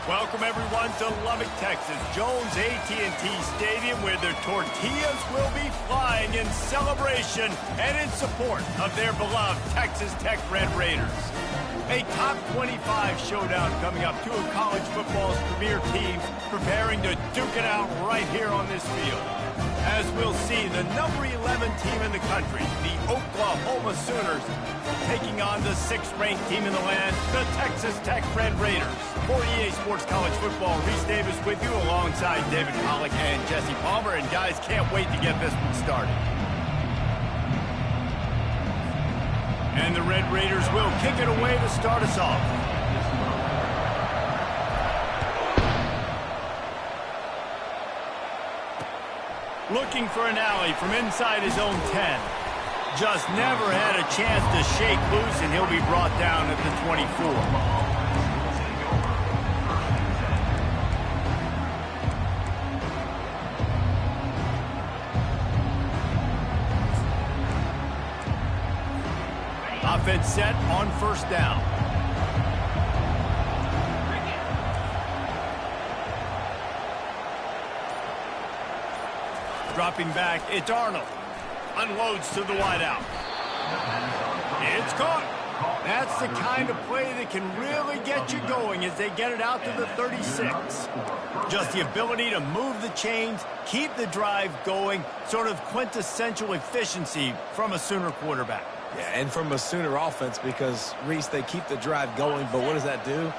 Welcome, everyone, to Lubbock, Texas, Jones AT&T Stadium, where their tortillas will be flying in celebration and in support of their beloved Texas Tech Red Raiders. A top 25 showdown coming up. Two of college football's premier teams preparing to duke it out right here on this field. As we'll see, the number 11 team in the country, the Oklahoma Sooners, taking on the 6th-ranked team in the land, the Texas Tech Red Raiders. For EA Sports College Football, Reese Davis with you alongside David Pollack and Jesse Palmer. And guys, can't wait to get this one started. And the Red Raiders will kick it away to start us off. Looking for an alley from inside his own 10. Just never had a chance to shake loose, and he'll be brought down at the 24. Offense set on first down. Dropping back, it's Arnold. Unloads to the wideout. It's caught. That's the kind of play that can really get you going as they get it out to the 36. Just the ability to move the chains, keep the drive going, sort of quintessential efficiency from a Sooner quarterback. Yeah, and from a Sooner offense because, Reese, they keep the drive going, but what does that do?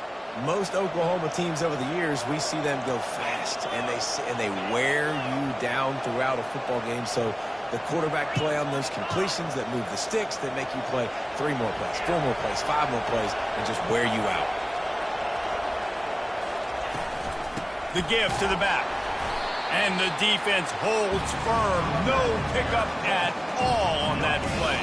Most Oklahoma teams over the years, we see them go fast, and they wear you down throughout a football game. So the quarterback play on those completions that move the sticks, that make you play 3 more plays, 4 more plays, 5 more plays, and just wear you out. The give to the back. And the defense holds firm. No pickup at all on that play.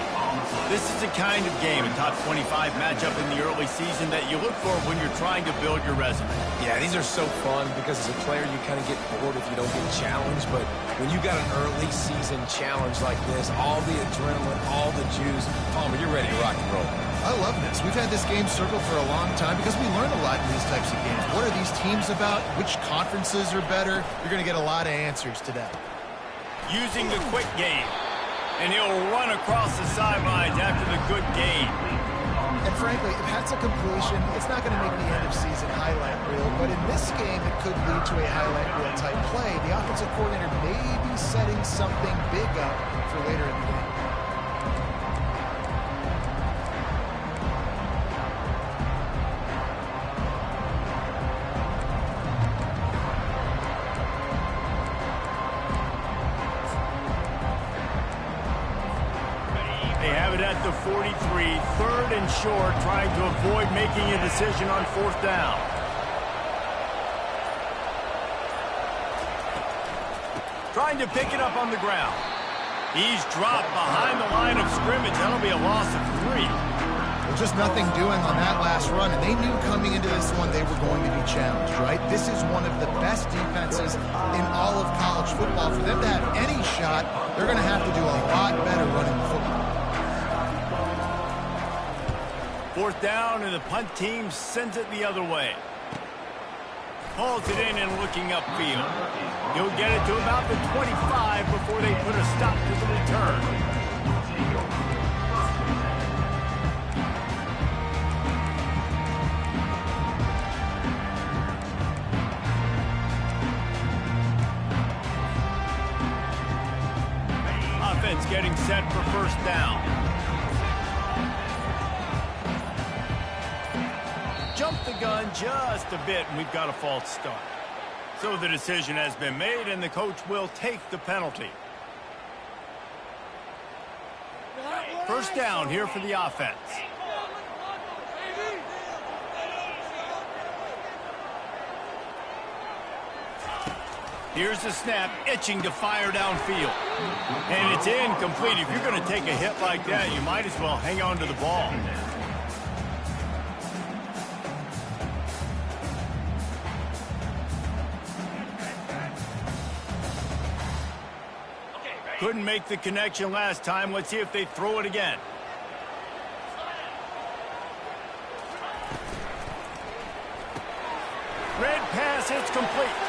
This is the kind of game, a top 25 matchup in the early season, that you look for when you're trying to build your resume. Yeah, these are so fun because as a player you kind of get bored if you don't get challenged, but when you got an early season challenge like this, all the adrenaline, all the juice, Palmer, you're ready to rock and roll. I love this. We've had this game circled for a long time because we learn a lot in these types of games. What are these teams about? Which conferences are better? You're going to get a lot of answers today. Using the quick game. And he'll run across the sidelines after the good gain. And frankly, if that's a completion, it's not going to make the end-of-season highlight reel. But in this game, it could lead to a highlight reel type play. The offensive coordinator may be setting something big up for later in the game. At the 43, 3rd and short, trying to avoid making a decision on 4th down. Trying to pick it up on the ground. He's dropped behind the line of scrimmage. That'll be a loss of 3. Well, just nothing doing on that last run, and they knew coming into this one they were going to be challenged, right? This is one of the best defenses in all of college football. For them to have any shot, they're going to have to do a lot better running the football. 4th down, and the punt team sends it the other way. Hauls it in and looking upfield. He'll get it to about the 25 before they put a stop to the return. Offense getting set for 1st down. Jumped the gun just a bit, and we've got a false start. So the decision has been made, and the coach will take the penalty. 1st down here for the offense. Here's the snap, itching to fire downfield. And it's incomplete. If you're going to take a hit like that, you might as well hang on to the ball. Couldn't make the connection last time. Let's see if they throw it again. Red pass, it's complete.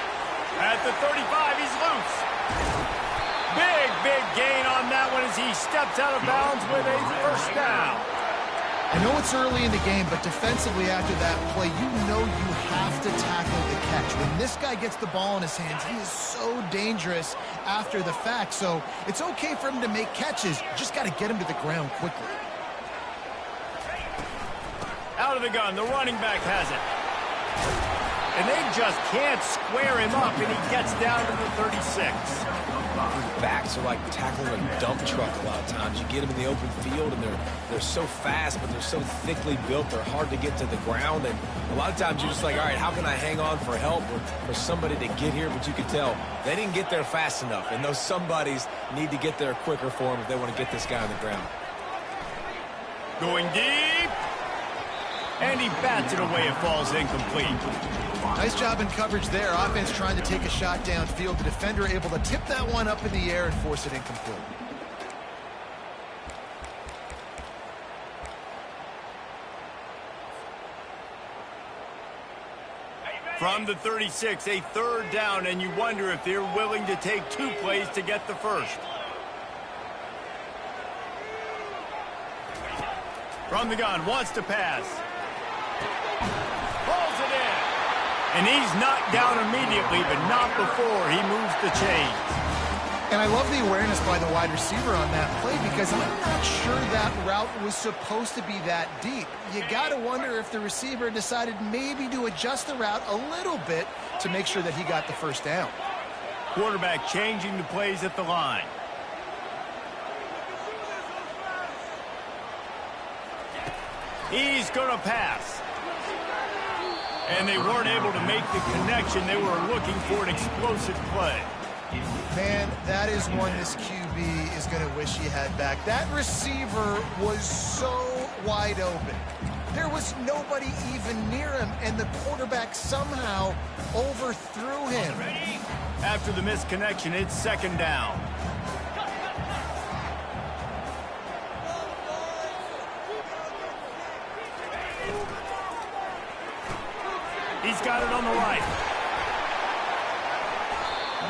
At the 35, he's loose. Big gain on that one as he steps out of bounds with a first down. I know it's early in the game, but defensively after that play, you know you have to tackle the catch. When this guy gets the ball in his hands, he is so dangerous after the fact. So it's okay for him to make catches. You just got to get him to the ground quickly. Out of the gun, the running back has it. And they just can't square him up, and he gets down to the 36. Backs are like tackling a dump truck a lot of times. You get them in the open field, and they're so fast, but they're so thickly built, they're hard to get to the ground. And a lot of times you're just like, all right, how can I hang on for help or for somebody to get here? But you can tell they didn't get there fast enough, and those somebodies need to get there quicker for them if they want to get this guy on the ground. Going deep. And he bats it away. It falls incomplete. Nice job in coverage there. Offense trying to take a shot downfield. The defender able to tip that one up in the air and force it incomplete. From the 36, a third down, and you wonder if they're willing to take 2 plays to get the first. From the gun, wants to pass. Pulls it in. And he's knocked down immediately, but not before he moves the chains. And I love the awareness by the wide receiver on that play because I'm not sure that route was supposed to be that deep. You got to wonder if the receiver decided maybe to adjust the route a little bit to make sure that he got the first down. Quarterback changing the plays at the line. He's going to pass. And they weren't able to make the connection. They were looking for an explosive play. Man, that is one this QB is going to wish he had back. That receiver was so wide open. There was nobody even near him, and the quarterback somehow overthrew him. After the missed connection, it's second down. He's got it on the right.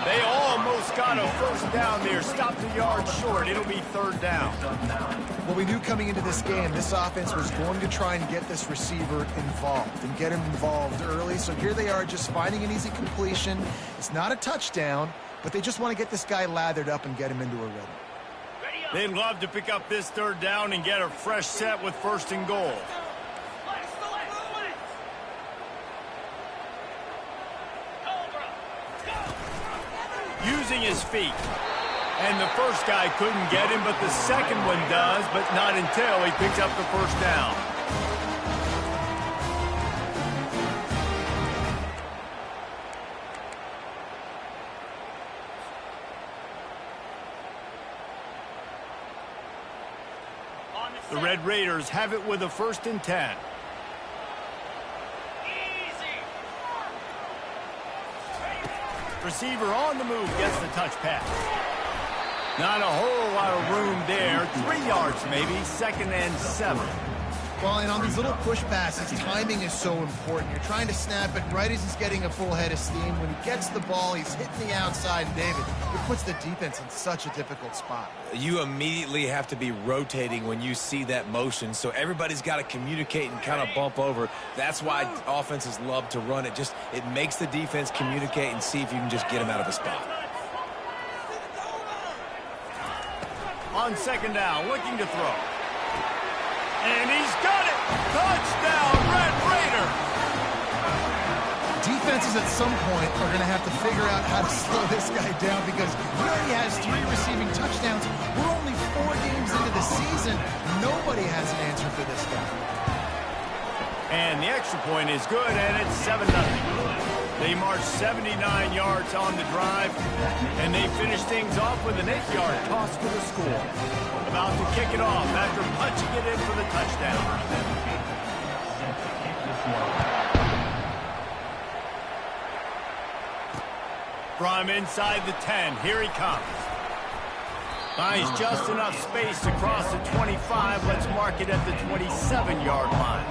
They almost got a first down there. Stopped a yard short. It'll be third down. Well, we knew coming into this game, this offense was going to try and get this receiver involved and get him involved early. So here they are just finding an easy completion. It's not a touchdown, but they just want to get this guy lathered up and get him into a rhythm. They'd love to pick up this third down and get a fresh set with first and goal. Using his feet. And the first guy couldn't get him, but the second one does, but not until he picks up the first down. The Red Raiders have it with a 1st and 10. Receiver on the move, gets the touch pass. Not a whole lot of room there. 3 yards maybe, 2nd and 7. Well, and on these little push passes, timing is so important. You're trying to snap it right as he's getting a full head of steam. When he gets the ball, he's hitting the outside, and David, it puts the defense in such a difficult spot. You immediately have to be rotating when you see that motion, so everybody's got to communicate and kind of bump over. That's why offenses love to run it. It makes the defense communicate and see if you can just get him out of a spot. On 2nd down, looking to throw. And he's got it! Touchdown, Red Raider! Defenses at some point are going to have to figure out how to slow this guy down because he already has 3 receiving touchdowns. We're only 4 games into the season. Nobody has an answer for this guy. And the extra point is good, and it's 7-0. They march 79 yards on the drive, and they finish things off with an 8-yard toss for the score. About to kick it off after punching it in for the touchdown. From inside the 10, here he comes. Finds just enough space to cross the 25. Let's mark it at the 27-yard line.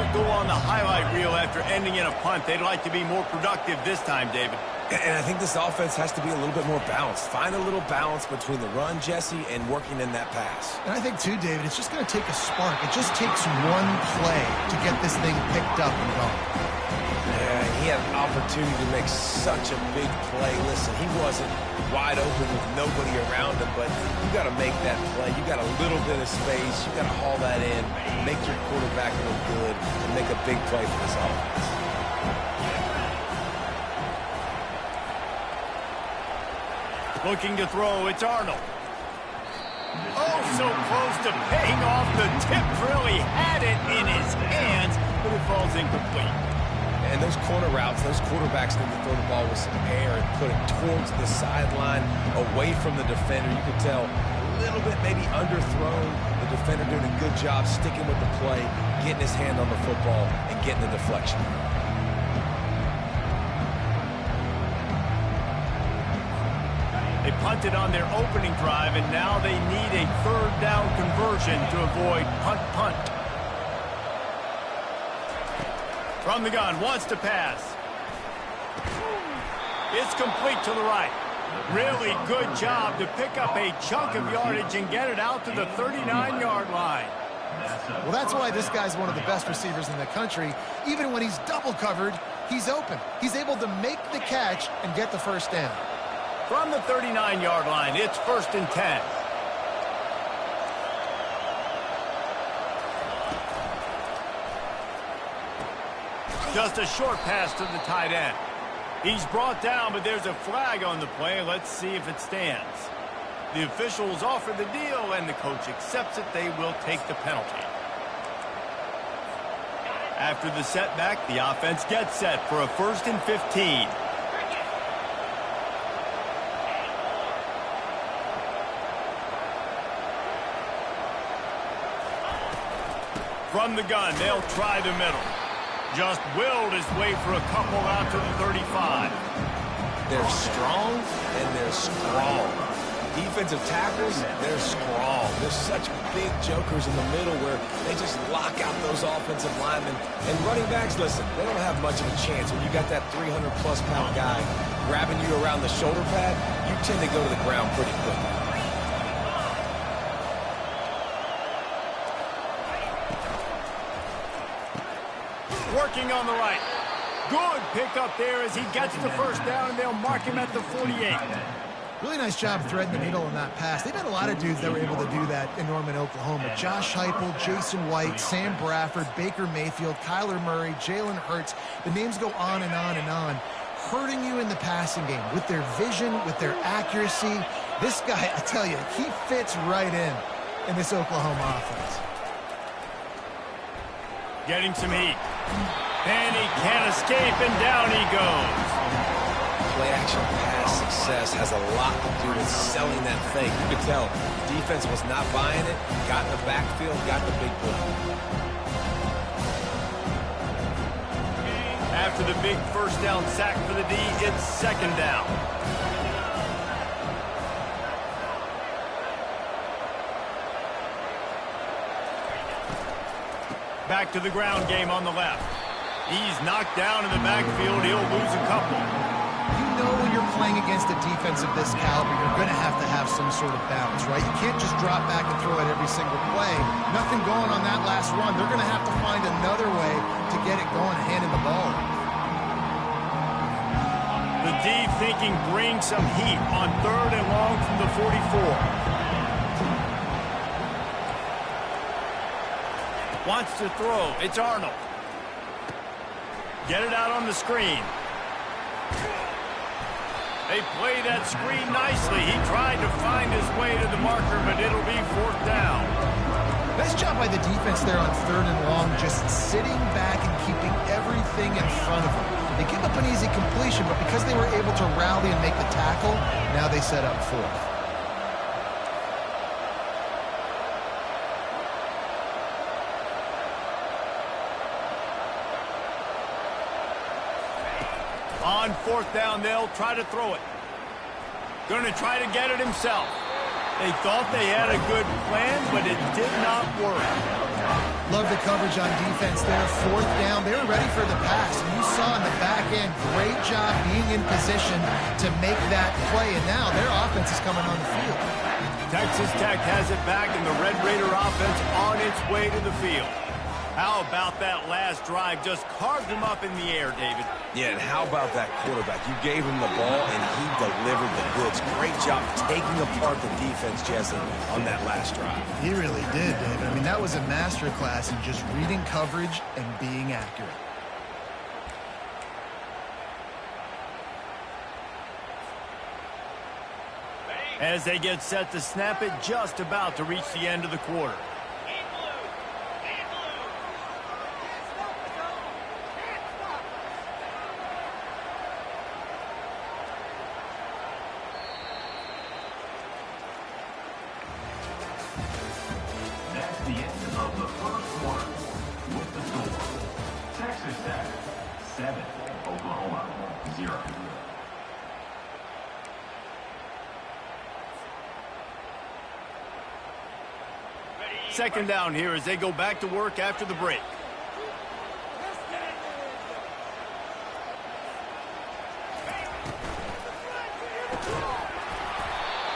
won't go on the highlight reel after ending in a punt. They'd like to be more productive this time, David. And I think this offense has to be a little bit more balanced. Find a little balance between the run, Jesse, and working in that pass. And I think, too, David, it's just going to take a spark. It just takes one play to get this thing picked up and going. Yeah, he had an opportunity to make such a big play. Listen, he wasn't wide open with nobody around him, but you got to make that play. You got a little bit of space. You got to haul that in, make your quarterback look good, and make a big play for this offense. Looking to throw, it's Arnold. Oh, so close to paying off the tip drill. He had it in his hands, but it falls incomplete. And those corner routes, those quarterbacks need to throw the ball with some air and put it towards the sideline, away from the defender. You can tell a little bit maybe underthrown. The defender doing a good job sticking with the play, getting his hand on the football, and getting the deflection. They punted on their opening drive, and now they need a third down conversion to avoid punt. From the gun, wants to pass. It's complete to the right. Really good job to pick up a chunk of yardage and get it out to the 39-yard line. Well, that's why this guy's one of the best receivers in the country. Even when he's double covered, he's open. He's able to make the catch and get the first down. From the 39-yard line, it's 1st and 10. Just a short pass to the tight end. He's brought down, but there's a flag on the play. Let's see if it stands. The officials offer the deal, and the coach accepts it. They will take the penalty. After the setback, the offense gets set for a 1st and 15. From the gun, they'll try the middle. Just willed his way for a couple out to the 35. They're strong and they're strong. Defensive tackles, they're strong. There's such big jokers in the middle where they just lock out those offensive linemen. And running backs, listen, they don't have much of a chance. When you got that 300-plus pound guy grabbing you around the shoulder pad, you tend to go to the ground pretty quickly. Working on the right. Good pickup there as he gets the first down, and they'll mark him at the 48. Really nice job threading the needle on that pass. They've had a lot of dudes that were able to do that in Norman, Oklahoma. Josh Heupel, Jason White, Sam Bradford, Baker Mayfield, Kyler Murray, Jalen Hurts. The names go on and on and on. Hurting you in the passing game with their vision, with their accuracy. This guy, I tell you, he fits right in this Oklahoma offense. Getting some heat. And he can't escape, and down he goes. Play-action pass success has a lot to do with selling that fake. You could tell defense was not buying it, got in the backfield, got the big play. After the big first down sack for the D, it's 2nd down. Back to the ground game on the left. He's knocked down in the backfield. He'll lose a couple. You know when you're playing against a defense of this caliber, you're going to have some sort of balance, right? You can't just drop back and throw it every single play. Nothing going on that last run. They're going to have to find another way to get it going and handing the ball. The D thinking bring some heat on 3rd and long from the 44. Wants to throw. It's Arnold. Get it out on the screen. They play that screen nicely. He tried to find his way to the marker, but it'll be 4th down. Nice job by the defense there on 3rd and long, just sitting back and keeping everything in front of them. They give up an easy completion, but because they were able to rally and make the tackle, now they set up 4th. On 4th down, they'll try to throw it. Going to try to get it himself. They thought they had a good plan, but it did not work. Love the coverage on defense there. Fourth down. They were ready for the pass. And you saw in the back end, great job being in position to make that play. And now their offense is coming on the field. Texas Tech has it back, and the Red Raider offense on its way to the field. How about that last drive? Just carved him up in the air, David. Yeah, and how about that quarterback? You gave him the ball, and he delivered the goods. Great job taking apart the defense, Jesse, on that last drive. He really did, David. I mean, that was a masterclass in just reading coverage and being accurate. As they get set to snap it, just about to reach the end of the quarter. That's the end of the first quarter. With the score, Texas Tech 7, Oklahoma 0. Second down here as they go back to work after the break.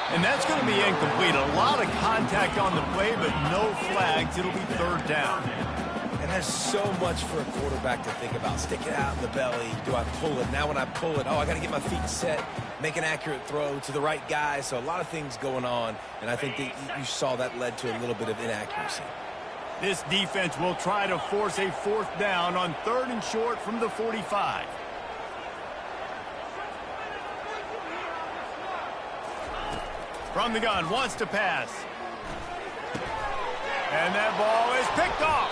And that's going to be incomplete. A lot of contact on the play, but no flags. It'll be third down. And there's so much for a quarterback to think about. Stick it out in the belly. Do I pull it? Now when I pull it, I got to get my feet set, make an accurate throw to the right guy. So a lot of things going on, and I think that you saw that led to a little bit of inaccuracy. This defense will try to force a fourth down on 3rd and short from the 45. From the gun, wants to pass. And that ball is picked off.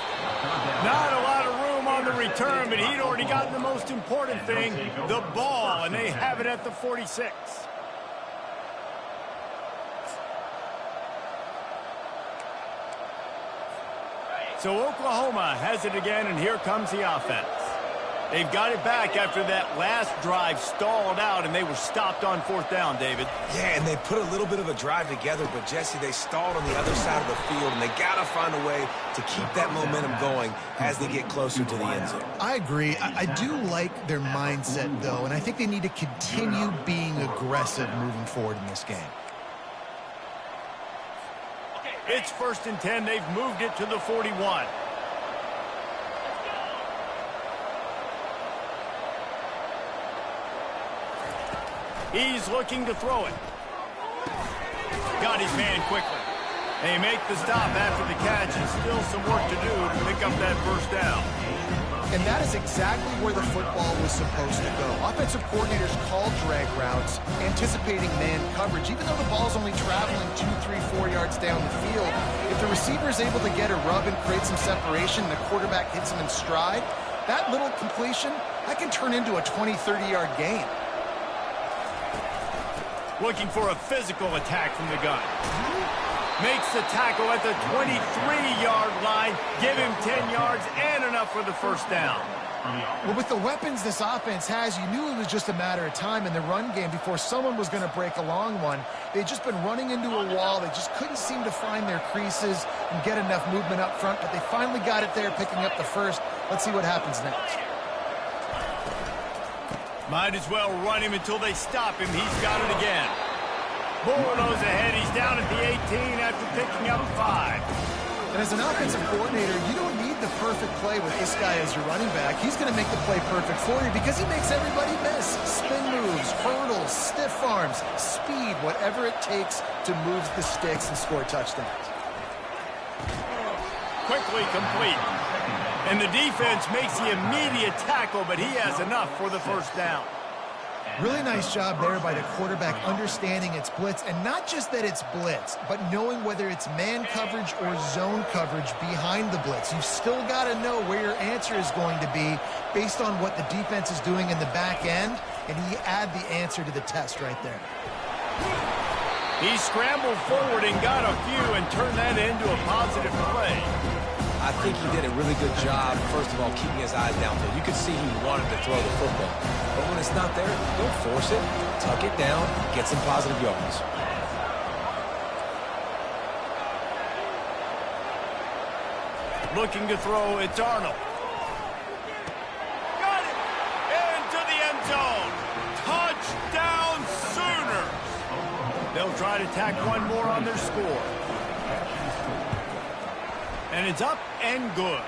Not a lot of room on the return, but he'd already gotten the most important thing, the ball, and they have it at the 46. So Oklahoma has it again, and here comes the offense. They've got it back after that last drive stalled out, and they were stopped on 4th down, David. Yeah, and they put a little bit of a drive together, but, Jesse, they stalled on the other side of the field, and they got to find a way to keep that momentum going as they get closer to the end zone. I agree. I do like their mindset, though, and I think they need to continue being aggressive moving forward in this game. It's 1st and 10. They've moved it to the 41. He's looking to throw it. Got his man quickly. They make the stop after the catch, and still some work to do to pick up that first down. And that is exactly where the football was supposed to go. Offensive coordinators called drag routes, anticipating man coverage. Even though the ball's only traveling 2, 3, 4 yards down the field, if the receiver is able to get a rub and create some separation and the quarterback hits him in stride, that little completion, that can turn into a 20, 30-yard gain. Looking for a physical attack from the gun. Makes the tackle at the 23-yard line. Give him 10 yards and enough for the first down. Well, with the weapons this offense has, you knew it was just a matter of time in the run game before someone was going to break a long one. They'd just been running into a wall. They just couldn't seem to find their creases and get enough movement up front, but they finally got it there, picking up the first. Let's see what happens next. Might as well run him until they stop him. He's got it again. Bulldoze ahead. He's down at the 18 after picking up 5. And as an offensive coordinator, you don't need the perfect play with this guy as your running back. He's going to make the play perfect for you because he makes everybody miss. Spin moves, hurdles, stiff arms, speed, whatever it takes to move the sticks and score touchdowns. Quickly complete. And the defense makes the immediate tackle, but he has enough for the first down. Really nice job there by the quarterback understanding it's blitz, and not just that it's blitz, but knowing whether it's man coverage or zone coverage behind the blitz. You've still got to know where your answer is going to be based on what the defense is doing in the back end, and he add the answer to the test right there. He scrambled forward and got a few and turned that into a positive play. I think he did a really good job, first of all, keeping his eyes downfield. You could see he wanted to throw the football. But when it's not there, don't force it. Tuck it down, get some positive yards. Looking to throw, it's Arnold. Got it! Into the end zone. Touchdown Sooners! They'll try to tack one more on their score. And it's up and good.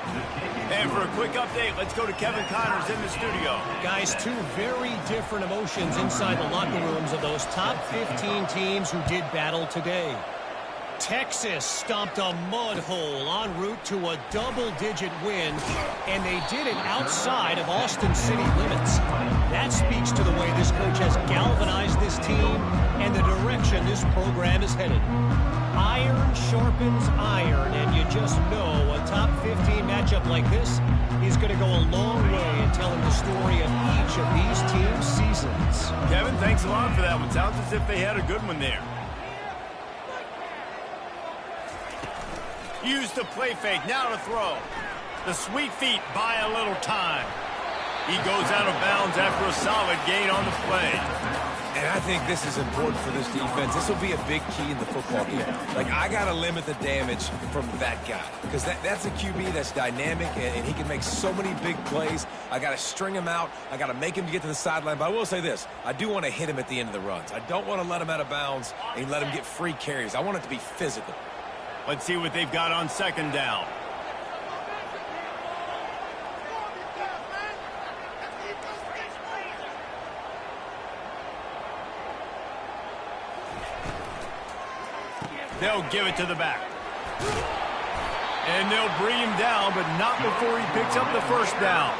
And for a quick update, let's go to Kevin Connors in the studio. Guys, two very different emotions inside the locker rooms of those top 15 teams who did battle today. Texas stomped a mud hole en route to a double-digit win, and they did it outside of Austin City limits. That speaks to the way this coach has galvanized this team and the direction this program is headed. Iron sharpens iron, and you just know a top 15 matchup like this is going to go a long way in telling the story of each of these teams' seasons. Kevin, thanks a lot for that one. Sounds as if they had a good one there. Use the play fake, now to throw. The sweet feet buy a little time. He goes out of bounds after a solid gain on the play. And I think this is important for this defense. This will be a big key in the football game. Like, I got to limit the damage from that guy. Because that's a QB that's dynamic, and he can make so many big plays. I got to string him out. I got to make him get to the sideline. But I will say this. I do want to hit him at the end of the runs. I don't want to let him out of bounds and let him get free carries. I want it to be physical. Let's see what they've got on second down. They'll give it to the back. And they'll bring him down, but not before he picks up the first down.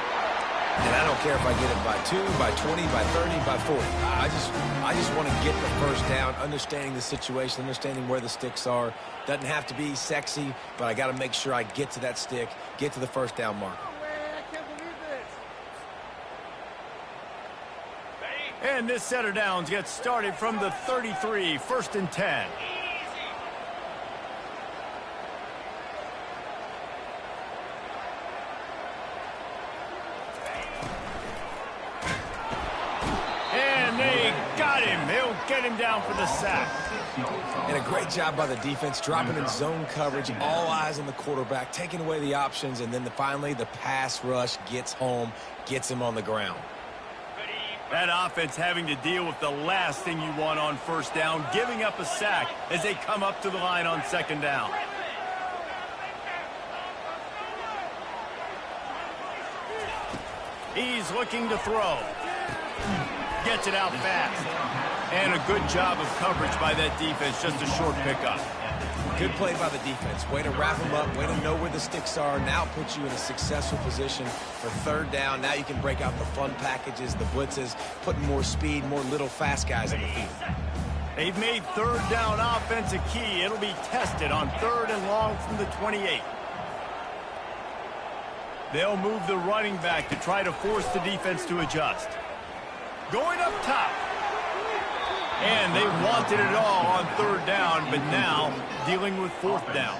And I don't care if I get it by 2, by 20, by 30, by 40. I just want to get the first down, understanding the situation, understanding where the sticks are. Doesn't have to be sexy, but I got to make sure I get to that stick, get to the first down marker. And this set of downs gets started from the 33, 1st and 10. Get him down for the sack. And a great job by the defense, dropping in zone coverage, all eyes on the quarterback, taking away the options, and then finally the pass rush gets home, gets him on the ground. That offense having to deal with the last thing you want on first down, giving up a sack as they come up to the line on second down. He's looking to throw. Gets it out fast. And a good job of coverage by that defense, just a short pickup. Good play by the defense. Way to wrap them up, way to know where the sticks are. Now puts you in a successful position for third down. Now you can break out the fun packages, the blitzes, putting more speed, more little fast guys in the field. They've made third down offense a key. It'll be tested on 3rd and long from the 28. They'll move the running back to try to force the defense to adjust. Going up top. And they wanted it all on 3rd down, but now dealing with 4th down.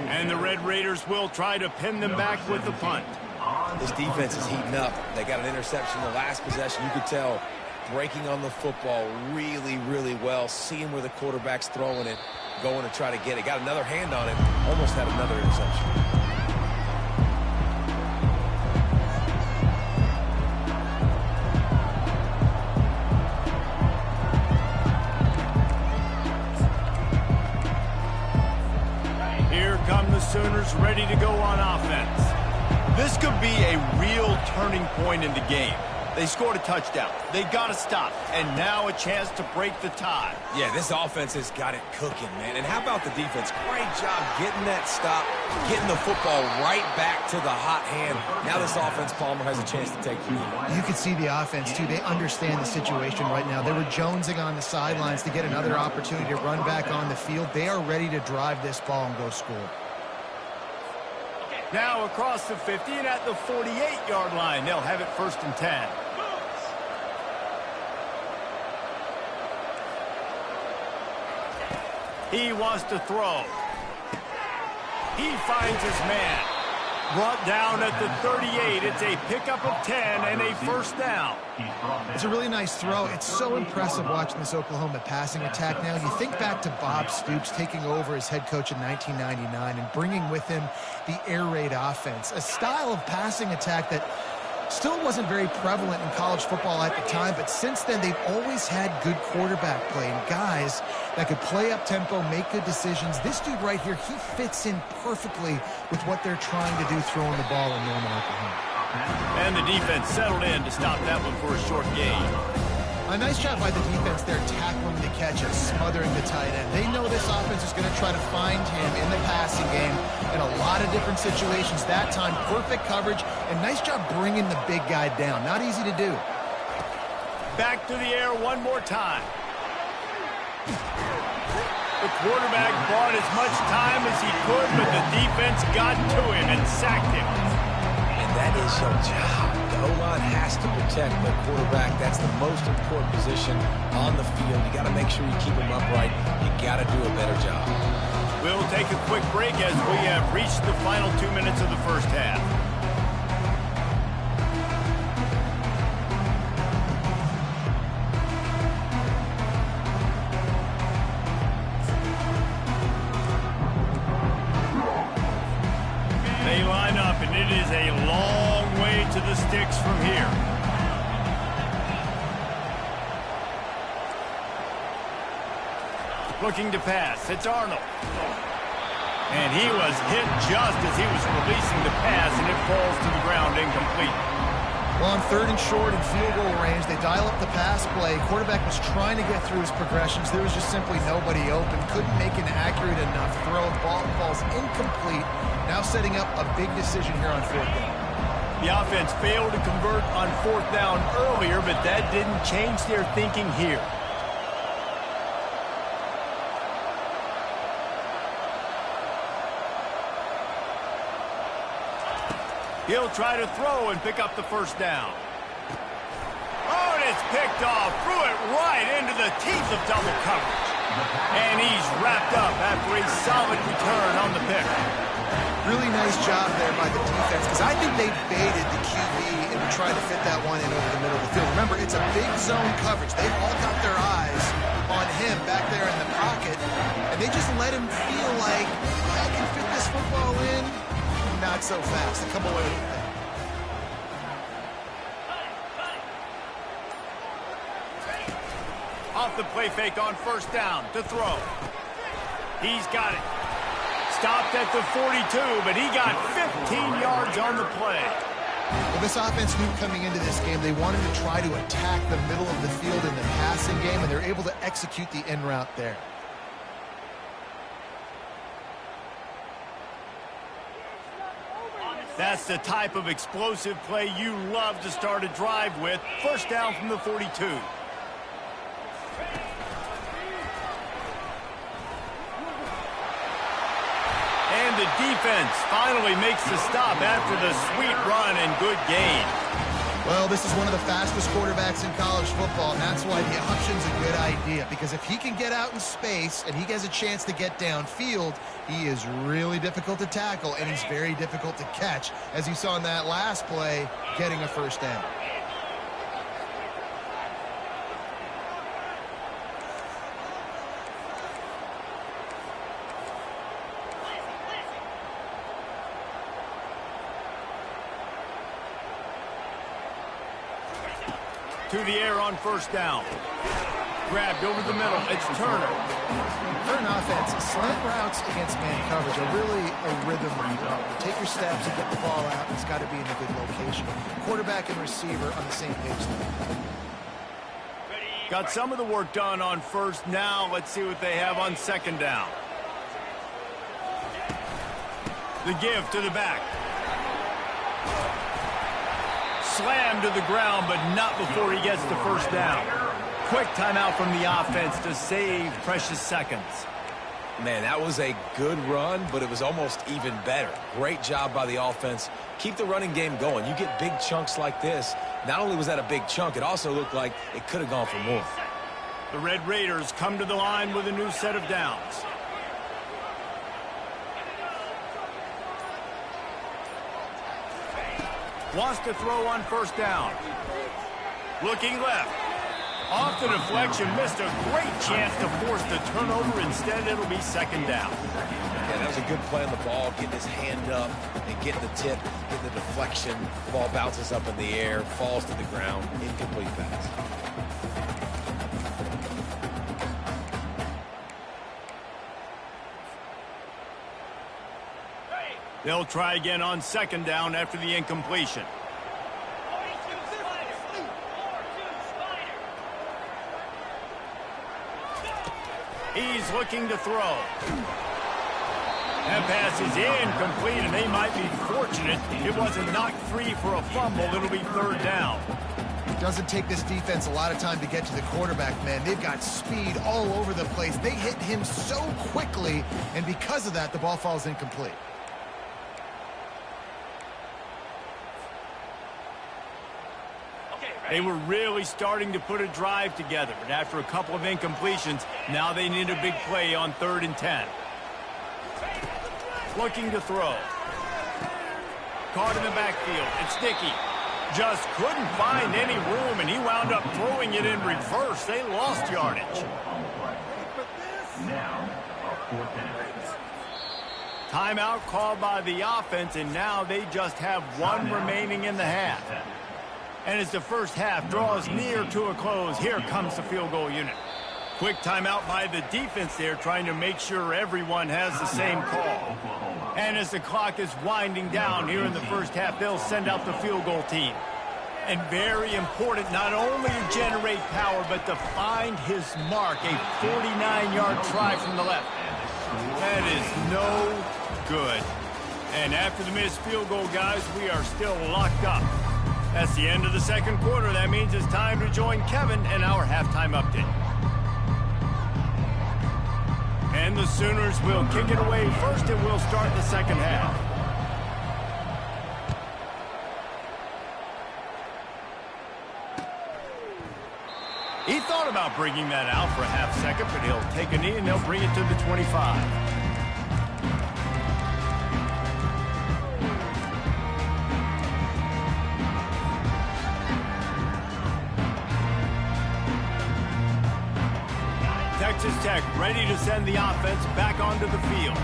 And the Red Raiders will try to pin them back with the punt. This defense is heating up. They got an interception the last possession. You could tell breaking on the football really, really well, seeing where the quarterback's throwing it, going to try to get it. Got another hand on it, almost had another interception. Sooners ready to go on offense. This could be a real turning point in the game. They scored a touchdown. They got to stop. And now a chance to break the tie. Yeah, this offense has got it cooking, man. And how about the defense? Great job getting that stop, getting the football right back to the hot hand. Now this offense, Palmer, has a chance to take the lead. You can see the offense, too. They understand the situation right now. They were jonesing on the sidelines to get another opportunity to run back on the field. They are ready to drive this ball and go score. Now across the 50 and at the 48-yard line. They'll have it 1st and 10. He wants to throw. He finds his man. Brought down at the 38. It's a pickup of 10 and a first down. It's a really nice throw. It's so impressive watching this Oklahoma passing attack now. You think back to Bob Stoops taking over as head coach in 1999 and bringing with him the air raid offense, a style of passing attack that still wasn't very prevalent in college football at the time, but since then they've always had good quarterback play and guys that could play up tempo, make good decisions. This dude right here, he fits in perfectly with what they're trying to do throwing the ball in Norman, Oklahoma. And the defense settled in to stop that one for a short gain. A nice job by the defense there tackling the catch and smothering the tight end. They know this offense is going to try to find him in the passing game in a lot of different situations. That time, perfect coverage, and nice job bringing the big guy down. Not easy to do. Back to the air one more time. The quarterback bought as much time as he could, but the defense got to him and sacked him. And that is your job. The O-line has to protect the quarterback. That's the most important position on the field. You got to make sure you keep him upright. You got to do a better job. We'll take a quick break as we have reached the final 2 minutes of the first half. They line up, and it is a long way to the sticks from here. Looking to pass. It's Arnold. And he was hit just as he was releasing the pass, and it falls to the ground incomplete. Well, on 3rd and short in field goal range, they dial up the pass play. Quarterback was trying to get through his progressions. There was just simply nobody open. Couldn't make an accurate enough throw. The ball falls incomplete. Now setting up a big decision here on 4th down. The offense failed to convert on 4th down earlier, but that didn't change their thinking here. He'll try to throw and pick up the first down. Oh, and it's picked off. Threw it right into the teeth of double coverage. And he's wrapped up after a solid return on the pick. Really nice job there by the defense, because I think they baited the QB into trying to fit that one in over the middle of the field. Remember, it's a big zone coverage. They've all got their eyes on him back there in the pocket, and they just let him feel like, I can fit this football in. Not so fast. They come away with it. Off the play fake on 1st down to throw. He's got it. Stopped at the 42, but he got 15 yards on the play. Well, this offense knew coming into this game they wanted to try to attack the middle of the field in the passing game, and they're able to execute the end route there. That's the type of explosive play you love to start a drive with. 1st down from the 42. And the defense finally makes the stop after the sweet run and good gain. Well, this is one of the fastest quarterbacks in college football, and that's why the option's a good idea, because if he can get out in space and he has a chance to get downfield, he is really difficult to tackle, and he's very difficult to catch, as you saw in that last play, getting a 1st down. To the air on 1st down. Grabbed over the middle. It's Turner. Current offense, slant routes against man coverage are really a rhythm read. Take your steps and get the ball out. It's got to be in a good location. Quarterback and receiver on the same page. Got some of the work done on 1st. Now let's see what they have on 2nd down. The give to the back. Slammed to the ground, but not before he gets the 1st down. Quick timeout from the offense to save precious seconds. Man, that was a good run, but it was almost even better. Great job by the offense. Keep the running game going. You get big chunks like this. Not only was that a big chunk, it also looked like it could have gone for more. The Red Raiders come to the line with a new set of downs. Wants to throw on first down. Looking left. Off the deflection, missed a great chance to force the turnover. Instead, it'll be second down. Yeah, that was a good play on the ball, getting his hand up and getting the tip, getting the deflection. Ball bounces up in the air, falls to the ground, incomplete pass. They'll try again on second down after the incompletion. He's looking to throw. That pass is incomplete, and they might be fortunate it wasn't knocked free for a fumble. It'll be third down. It doesn't take this defense a lot of time to get to the quarterback, man. They've got speed all over the place. They hit him so quickly, and because of that, the ball falls incomplete. They were really starting to put a drive together, but after a couple of incompletions, now they need a big play on 3rd and 10. Looking to throw. Caught in the backfield. It's Dickey. Just couldn't find any room, and he wound up throwing it in reverse. They lost yardage. Now, a 4th down. Timeout called by the offense, and now they just have one remaining in the half. And as the first half draws near to a close, here comes the field goal unit. Quick timeout by the defense there, trying to make sure everyone has the same call. And as the clock is winding down here in the first half, they'll send out the field goal team. And very important, not only to generate power, but to find his mark, a 49-yard try from the left. That is no good. And after the missed field goal, guys, we are still locked up. That's the end of the second quarter. That means it's time to join Kevin and our halftime update. And the Sooners will kick it away first, and we'll start the second half. He thought about bringing that out for a half second, but he'll take a knee and they'll bring it to the 25. Texas Tech ready to send the offense back onto the field.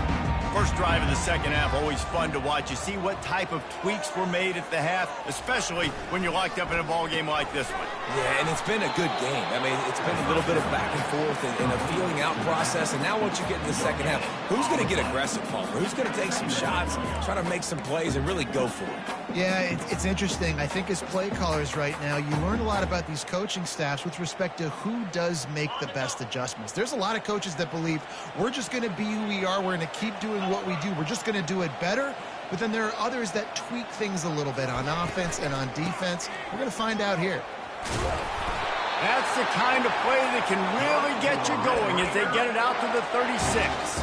First drive of the second half, always fun to watch. You see what type of tweaks were made at the half, especially when you're locked up in a ball game like this one. Yeah, and it's been a good game. I mean, it's been a little bit of back and forth and a feeling out process. And now once you get in the second half, who's going to get aggressive, Palmer? Who's going to take some shots, try to make some plays, and really go for it? Yeah, it's interesting. I think as play callers right now, you learn a lot about these coaching staffs with respect to who does make the best adjustments. There's a lot of coaches that believe we're just going to be who we are. We're going to keep doing what we do. We're just going to do it better. But then there are others that tweak things a little bit on offense and on defense. We're going to find out here. That's the kind of play that can really get you going as they get it out to the 36.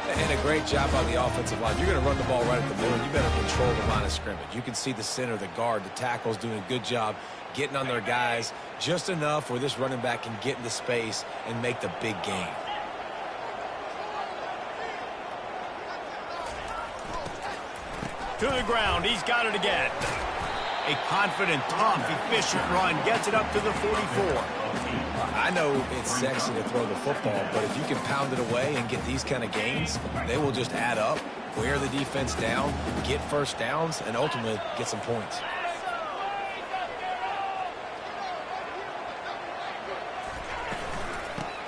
And a great job on the offensive line. You're going to run the ball right at the middle. You better control the line of scrimmage. You can see the center, the guard, the tackles doing a good job getting on their guys just enough where this running back can get into space and make the big gain. To the ground. He's got it again. A confident, tough, efficient run. Gets it up to the 44. I know it's sexy to throw the football, but if you can pound it away and get these kind of gains, they will just add up, wear the defense down, get first downs, and ultimately get some points.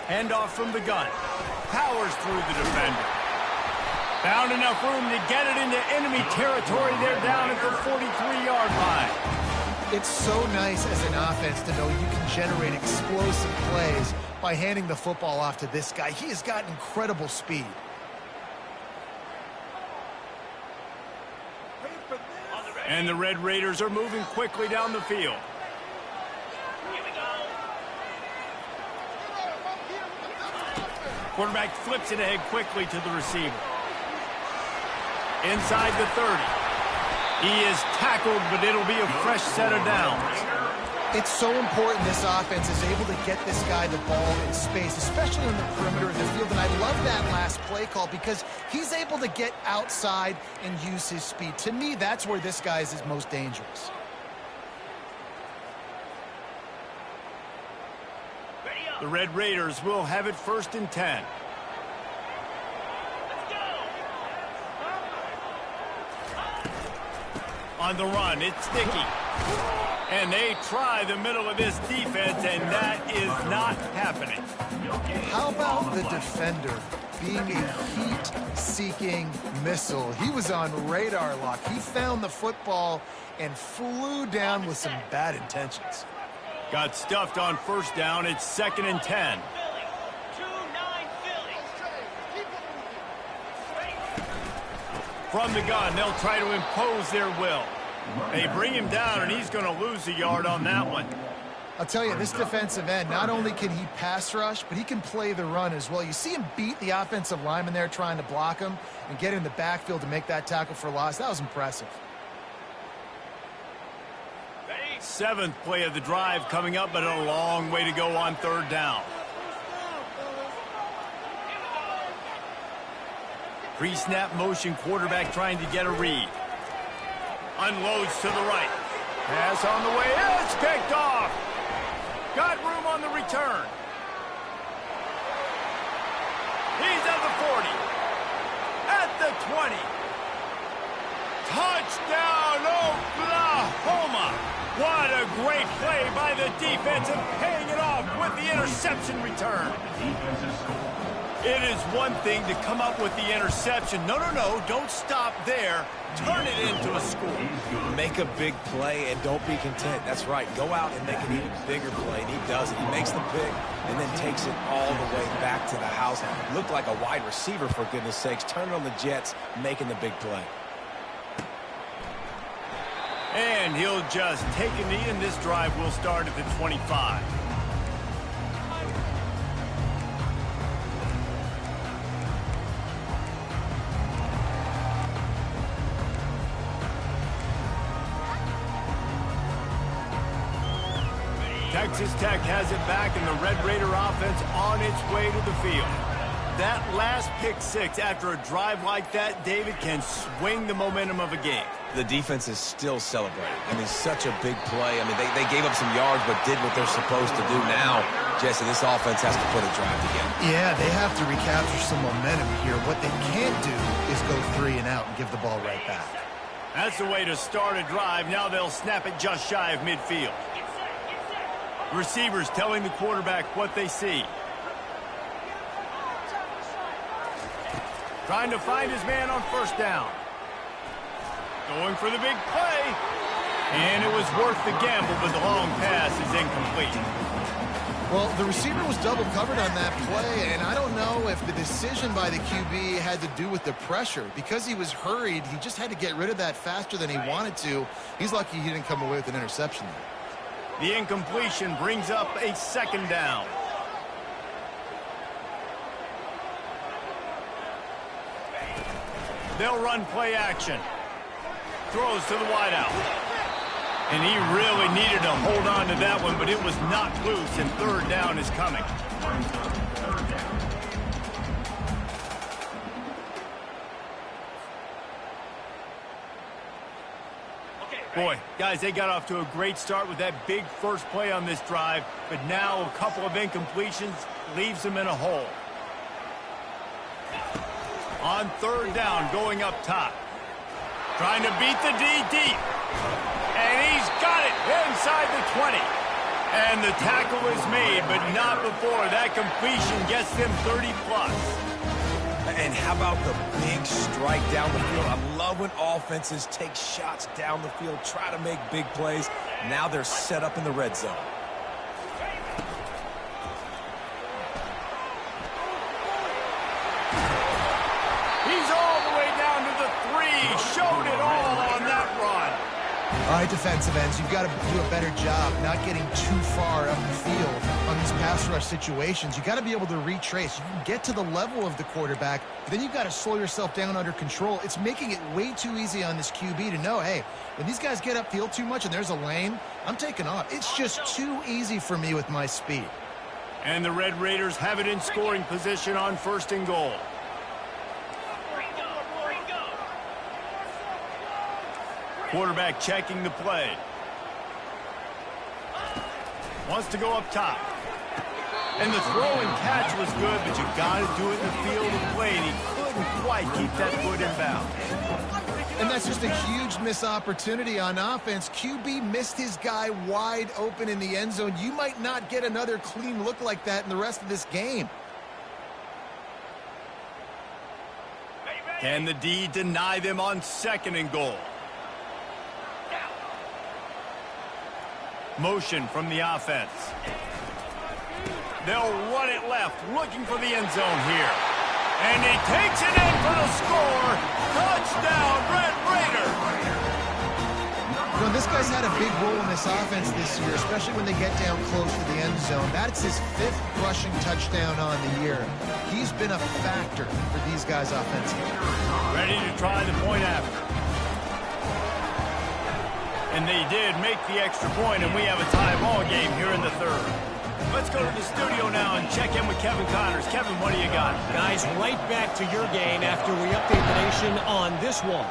Handoff from the gun. Powers through the defender. Found enough room to get it into enemy territory. They're down at the 43-yard line. It's so nice as an offense to know you can generate explosive plays by handing the football off to this guy. He has got incredible speed. And the Red Raiders are moving quickly down the field. Quarterback flips it ahead quickly to the receiver. Inside the 30. He is tackled, but it'll be a fresh set of downs. It's so important this offense is able to get this guy the ball in space, especially on the perimeter of the field. And I love that last last play call because he's able to get outside and use his speed. To me, that's where this guy is his most dangerous. The Red Raiders will have it 1st and 10. On the run, it's Dickey. And they try the middle of this defense, and that is not happening. How about the defender being a heat-seeking missile? He was on radar lock. He found the football and flew down with some bad intentions. Got stuffed on 1st down. It's 2nd and 10. From the gun, they'll try to impose their will. They bring him down, and he's going to lose a yard on that one. I'll tell you, this defensive end, not only can he pass rush, but he can play the run as well. You see him beat the offensive lineman there trying to block him and get in the backfield to make that tackle for loss. That was impressive. 7th play of the drive coming up, but a long way to go on 3rd down. Pre-snap motion quarterback trying to get a read. Unloads to the right. Pass on the way. It's picked off. Got room on the return. He's at the 40. At the 20. Touchdown, Oklahoma. What a great play by the defense and paying it off with the interception return. It is one thing to come up with the interception. No, don't stop there. Turn it into a score. Make a big play and don't be content. That's right. Go out and make an even bigger play, and he does it. He makes the pick and then takes it all the way back to the house. Looked like a wide receiver, for goodness sakes. Turning on the Jets, making the big play. And he'll just take a knee, and this drive will start at the 25. Texas Tech has it back, and the Red Raider offense on its way to the field. That last pick six after a drive like that, David, can swing the momentum of a game. The defense is still celebrating. I mean, such a big play. I mean, they gave up some yards but did what they're supposed to do. Now, Jesse, this offense has to put a drive together. Yeah, they have to recapture some momentum here. What they can't do is go 3 and out and give the ball right back. That's the way to start a drive. Now they'll snap it just shy of midfield. Receivers telling the quarterback what they see. Trying to find his man on 1st down. Going for the big play. And it was worth the gamble, but the long pass is incomplete. Well, the receiver was double covered on that play, and I don't know if the decision by the QB had to do with the pressure. Because he was hurried, he just had to get rid of that faster than he wanted to. He's lucky he didn't come away with an interception there. The incompletion brings up a 2nd down. They'll run play action. Throws to the wideout. And he really needed to hold on to that one, but it was knocked loose, and 3rd down is coming. Boy, guys, they got off to a great start with that big first play on this drive, but now a couple of incompletions leaves them in a hole. On 3rd down, going up top. Trying to beat the D deep. And he's got it inside the 20. And the tackle is made, but not before. That completion gets them 30+. And how about the big strike down the field? I love when offenses take shots down the field, try to make big plays. Now they're set up in the red zone. He's all the way down to the 3. Showed it all on that run. All right, defensive ends, you've got to do a better job not getting too far up the field on these pass rush situations. You've got to be able to retrace. You can get to the level of the quarterback, but then you've got to slow yourself down under control. It's making it way too easy on this QB to know, hey, when these guys get upfield too much and there's a lane, I'm taking off. It's just too easy for me with my speed. And the Red Raiders have it in scoring position on 1st and goal. Quarterback checking the play. Wants to go up top. And the throw and catch was good, but you got to do it in the field of play, and he couldn't quite keep that foot in bounds. And that's just a huge missed opportunity on offense. QB missed his guy wide open in the end zone. You might not get another clean look like that in the rest of this game. Can the D deny them on 2nd and goal? Motion from the offense. They'll run it left, looking for the end zone here. And he takes it in for the score. Touchdown, Red Raider. You know, this guy's had a big role in this offense this year, especially when they get down close to the end zone. That's his 5th rushing touchdown on the year. He's been a factor for these guys offensively. Ready to try the point after. And they did make the extra point, and we have a tie ball game here in the 3rd. Let's go to the studio now and check in with Kevin Connors. Kevin, what do you got? Guys, right back to your game after we update the nation on this one.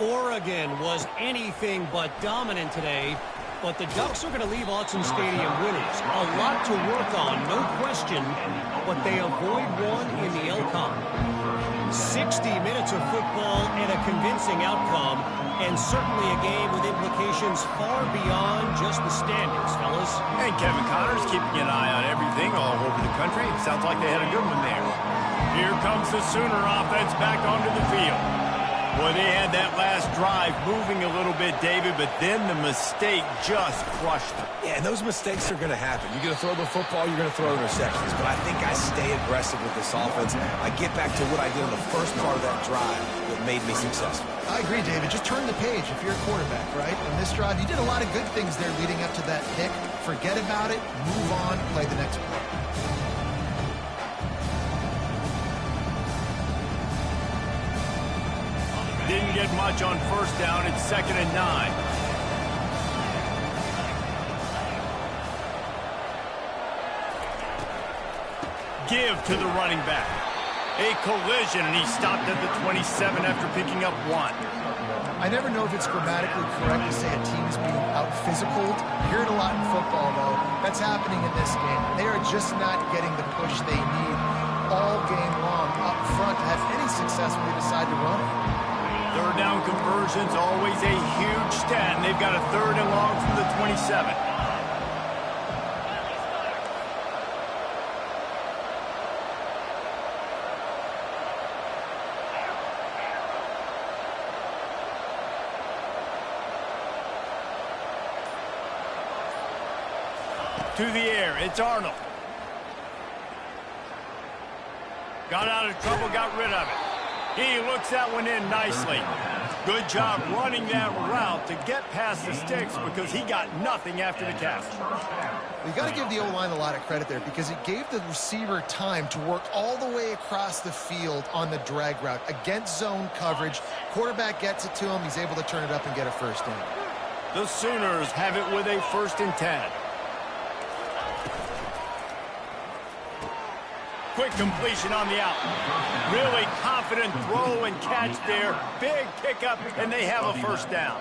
Oregon was anything but dominant today, but the Ducks are going to leave Autzen Stadium winners. A lot to work on, no question, but they avoid one in the LCOM. 60 minutes of football and a convincing outcome, and certainly a game with implications far beyond just the standings, fellas. And Kevin Connors keeping an eye on everything all over the country. It sounds like they had a good one there. Here comes the Sooner offense back onto the field. Boy, they had that last drive moving a little bit, David, but then the mistake just crushed them. Yeah, and those mistakes are going to happen. You're going to throw the football, you're going to throw interceptions. But I think I stay aggressive with this offense. I get back to what I did in the first part of that drive that made me successful. I agree, David. Just turn the page if you're a quarterback, right? On this drive, you did a lot of good things there leading up to that pick. Forget about it, move on, play the next play. Didn't get much on 1st down. It's 2nd and 9. Give to the running back. A collision, and he stopped at the 27 after picking up 1. I never know if it's grammatically correct to say a team is being out-physicaled. You hear it a lot in football, though. That's happening in this game. They are just not getting the push they need all game long up front to have any success when they decide to run it. 3rd down conversion's always a huge stat, and they've got a 3rd and long from the 27. To the air, it's Arnold. Got out of trouble, got rid of it. He looks that one in nicely. Good job running that route to get past the sticks because he got nothing after the catch. You got to give the O-line a lot of credit there because it gave the receiver time to work all the way across the field on the drag route against zone coverage. Quarterback gets it to him. He's able to turn it up and get a 1st down. The Sooners have it with a 1st and 10. Quick completion on the out. Really confident throw and catch there. Big pickup, and they have a 1st down.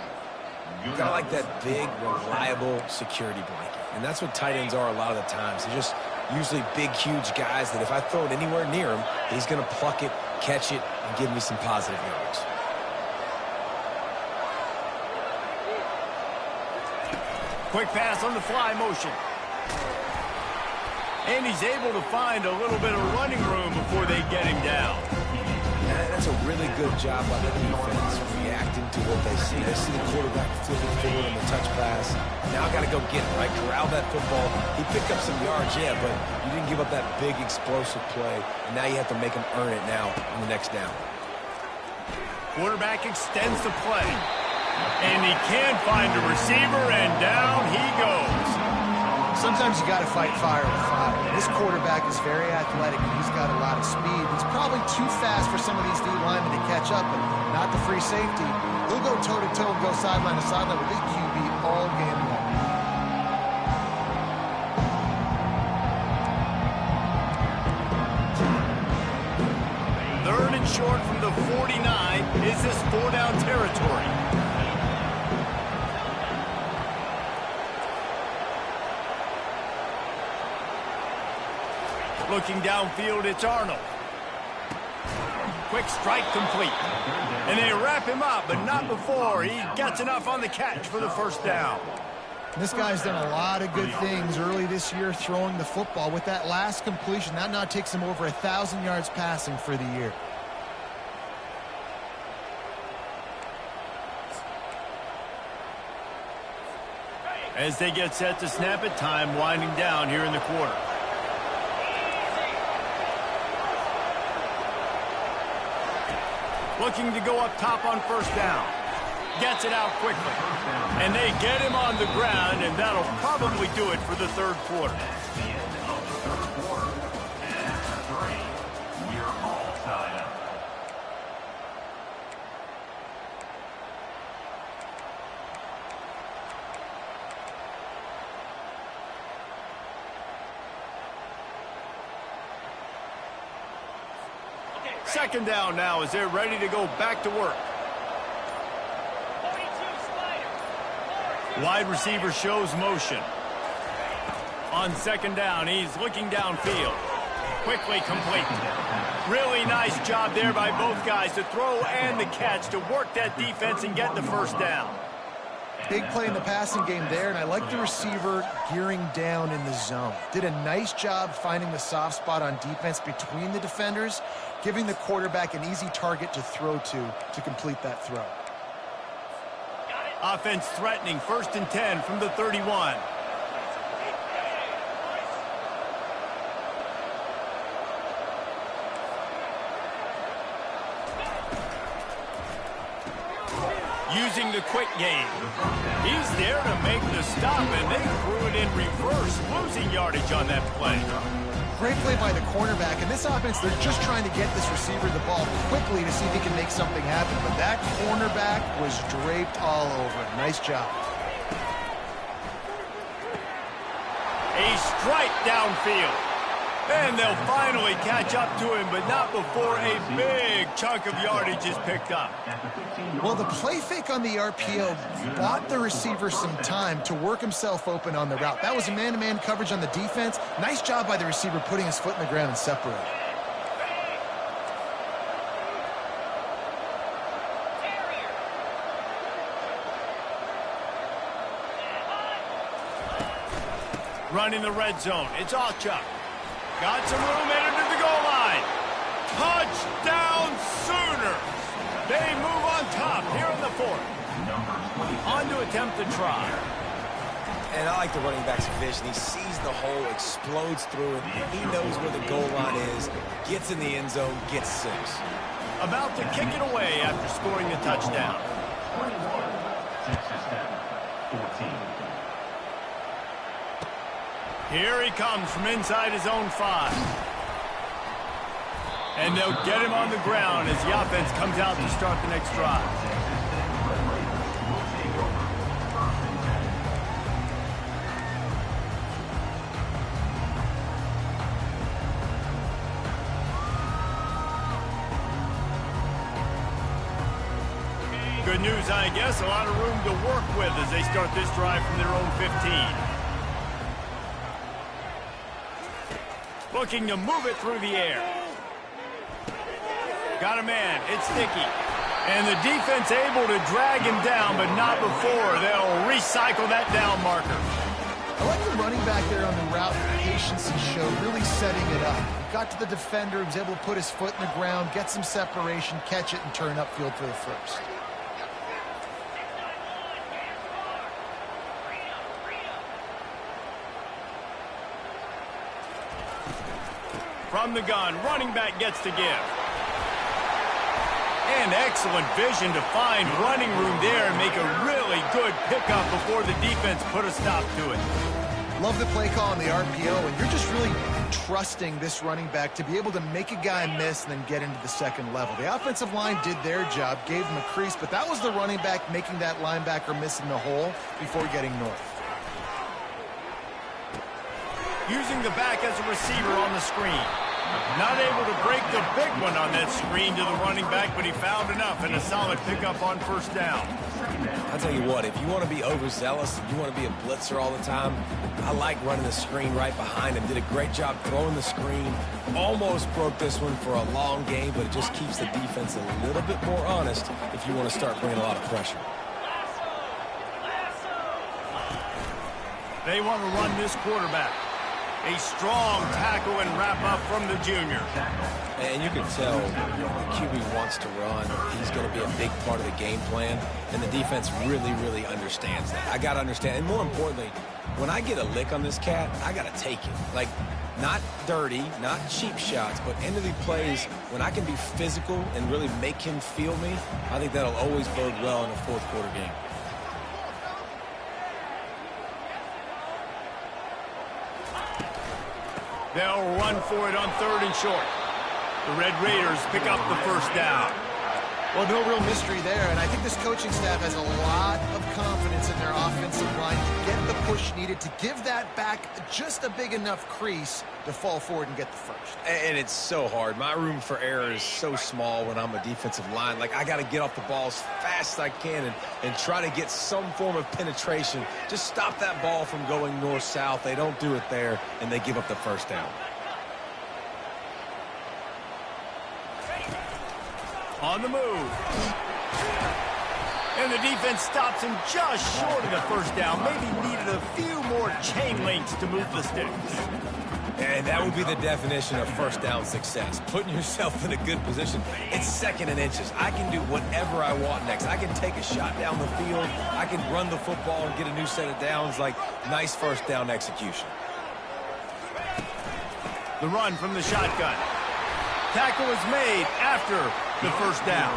Kind of like that big, reliable security blanket. And that's what tight ends are a lot of the times. They're just usually big, huge guys that if I throw it anywhere near him, he's going to pluck it, catch it, and give me some positive yards. Quick pass on the fly motion. And he's able to find a little bit of running room before they get him down. That's a really good job by the defense, reacting to what they see. They see the quarterback flipping forward on the touch pass. Now I got to go get it, right? Corral that football. He picked up some yards, yeah, but you didn't give up that big explosive play. And now you have to make him earn it now on the next down. Quarterback extends the play. And he can't find a receiver, and down he goes. Sometimes you got to fight fire with fire. This quarterback is very athletic, and he's got a lot of speed. It's probably too fast for some of these D linemen to catch up, but not the free safety. He'll go toe-to-toe and go sideline to sideline with this QB all game long. Third and short from the 49. Is this 4-down territory? Looking downfield, it's Arnold. Quick strike complete. And they wrap him up, but not before he gets enough on the catch for the first down. This guy's done a lot of good things early this year throwing the football. With that last completion, that now takes him over 1,000 yards passing for the year. As they get set to snap it, time winding down here in the quarter. Looking to go up top on first down. Gets it out quickly. And they get him on the ground, and that'll probably do it for the third quarter. That's the end of the third quarter. And after 3, we're all tied up. Second down now as they're ready to go back to work. Wide receiver shows motion. On second down, he's looking downfield. Quickly complete. Really nice job there by both guys to throw and the catch to work that defense and get the first down. Big play in the passing game there, and I like the receiver gearing down in the zone. Did a nice job finding the soft spot on defense between the defenders, giving the quarterback an easy target to throw to complete that throw. Offense threatening, 1st and 10 from the 31. Using the quick game. He's there to make the stop, and they threw it in reverse, losing yardage on that play. Great play by the cornerback. In this offense, they're just trying to get this receiver the ball quickly to see if he can make something happen. But that cornerback was draped all over it. Nice job. A strike downfield. And they'll finally catch up to him, but not before a big chunk of yardage is picked up. Well, the play fake on the RPO bought the receiver some time to work himself open on the route. That was a man-to-man coverage on the defense. Nice job by the receiver putting his foot in the ground and separating. Running the red zone. It's Alchuk. Got some room headed to the goal line. Touchdown Sooners. They move on top here in the 4th. On to attempt the try. And I like the running back's vision. He sees the hole, explodes through it. He knows where the goal line is, gets in the end zone, gets 6. About to kick it away after scoring the touchdown. 21, Texas Tech, 14. Here he comes from inside his own 5. And they'll get him on the ground as the offense comes out to start the next drive. Good news, I guess. A lot of room to work with as they start this drive from their own 15. Looking to move it through the air. Got a man. It's Sticky. And the defense able to drag him down, but not before they'll recycle that down marker. I like the running back there on the route. Patience he showed, really setting it up. Got to the defender, was able to put his foot in the ground, get some separation, catch it, and turn upfield for the first. From the gun, running back gets to give. And excellent vision to find running room there and make a really good pickup before the defense put a stop to it. Love the play call on the RPO, and you're just really trusting this running back to be able to make a guy miss and then get into the second level. The offensive line did their job, gave him a crease, but that was the running back making that linebacker miss in the hole before getting north. Using the back as a receiver on the screen. Not able to break the big one on that screen to the running back, but he found enough and a solid pickup on first down. I'll tell you what, if you want to be overzealous, if you want to be a blitzer all the time, I like running the screen right behind him. Did a great job throwing the screen. Almost broke this one for a long game, but it just keeps the defense a little bit more honest if you want to start bringing a lot of pressure. They want to run this quarterback. A strong tackle and wrap up from the junior. And you can tell the QB wants to run. He's going to be a big part of the game plan, and the defense really, really understands that. I got to understand, and more importantly, when I get a lick on this cat, I got to take it. Like, not dirty, not cheap shots, but end of the plays, when I can be physical and really make him feel me, I think that'll always bode well in a fourth quarter game. They'll run for it on 3rd and short. The Red Raiders pick up the first down. Well, no real mystery there, and I think this coaching staff has a lot of confidence in their offensive line to get the push needed to give that back just a big enough crease to fall forward and get the first. And it's so hard. My room for error is so small when I'm a defensive line. Like, I got to get off the ball as fast as I can and try to get some form of penetration. Just stop that ball from going north-south. They don't do it there, and they give up the first down. On the move. And the defense stops him just short of the first down. Maybe needed a few more chain links to move the sticks. And that would be the definition of first down success. Putting yourself in a good position. It's 2nd and inches. I can do whatever I want next. I can take a shot down the field. I can run the football and get a new set of downs. Like, nice first down execution. The run from the shotgun. Tackle was made after the first down.